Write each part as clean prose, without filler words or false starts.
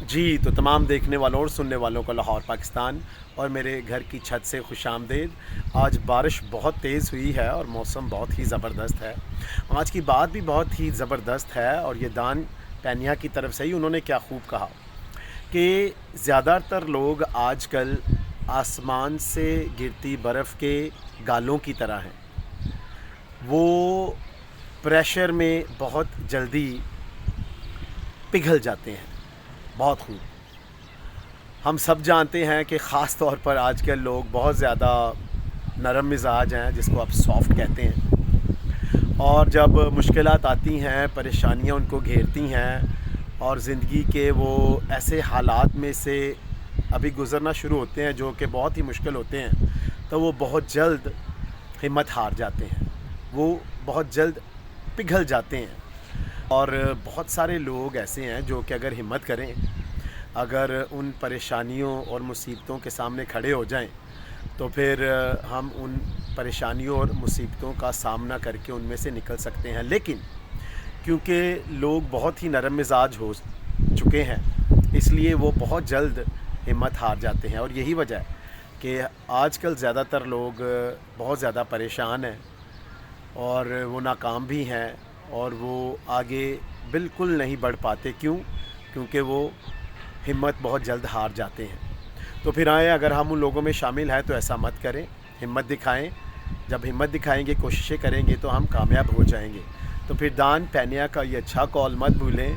جی تو تمام دیکھنے والوں اور سننے والوں کو لاہور پاکستان اور میرے گھر کی چھت سے خوش آمدید۔ آج بارش بہت تیز ہوئی ہے اور موسم بہت ہی زبردست ہے۔ آج کی بات بھی بہت ہی زبردست ہے، اور یہ دان پینیا کی طرف سے ہی انہوں نے کیا خوب کہا کہ زیادہ تر لوگ آج کل آسمان سے گرتی برف کے گالوں کی طرح ہیں۔ وہ پریشر میں بہت جلدی پگھل جاتے ہیں۔ بہت خوب ہم سب جانتے ہیں کہ خاص طور پر آج کل لوگ بہت زیادہ نرم مزاج ہیں، جس کو آپ سافٹ کہتے ہیں، اور جب مشکلات آتی ہیں، پریشانیاں ان کو گھیرتی ہیں اور زندگی کے وہ ایسے حالات میں سے ابھی گزرنا شروع ہوتے ہیں جو کہ بہت ہی مشکل ہوتے ہیں، تو وہ بہت جلد ہمت ہار جاتے ہیں، وہ بہت جلد پگھل جاتے ہیں۔ اور بہت سارے لوگ ایسے ہیں جو کہ اگر ہمت کریں، اگر ان پریشانیوں اور مصیبتوں کے سامنے کھڑے ہو جائیں، تو پھر ہم ان پریشانیوں اور مصیبتوں کا سامنا کر کے ان میں سے نکل سکتے ہیں۔ لیکن کیونکہ لوگ بہت ہی نرم مزاج ہو چکے ہیں، اس لیے وہ بہت جلد ہمت ہار جاتے ہیں، اور یہی وجہ ہے کہ آج کل زیادہ تر لوگ بہت زیادہ پریشان ہیں، اور وہ ناکام بھی ہیں، اور وہ آگے بالکل نہیں بڑھ پاتے۔ کیونکہ وہ ہمت بہت جلد ہار جاتے ہیں۔ تو پھر آئیں، اگر ہم ان لوگوں میں شامل ہیں تو ایسا مت کریں، ہمت دکھائیں۔ جب ہمت دکھائیں گے، کوششیں کریں گے، تو ہم کامیاب ہو جائیں گے۔ تو پھر دان پینیا کا یہ اچھا کال مت بھولیں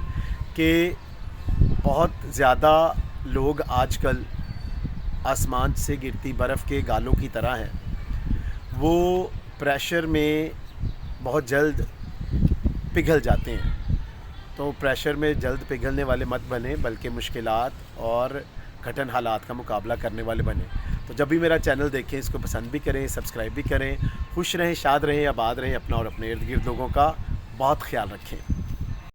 کہ بہت زیادہ لوگ آج کل آسمان سے گرتی برف کے گالوں کی طرح ہیں۔ وہ پریشر میں بہت جلد پگھل جاتے ہیں۔ تو پریشر میں جلد پگھلنے والے مت بنیں، بلکہ مشکلات اور کٹھن حالات کا مقابلہ کرنے والے بنیں۔ تو جب بھی میرا چینل دیکھیں، اس کو پسند بھی کریں، سبسکرائب بھی کریں۔ خوش رہیں، شاد رہیں، آباد رہیں، اپنا اور اپنے ارد گرد لوگوں کا بہت خیال رکھیں۔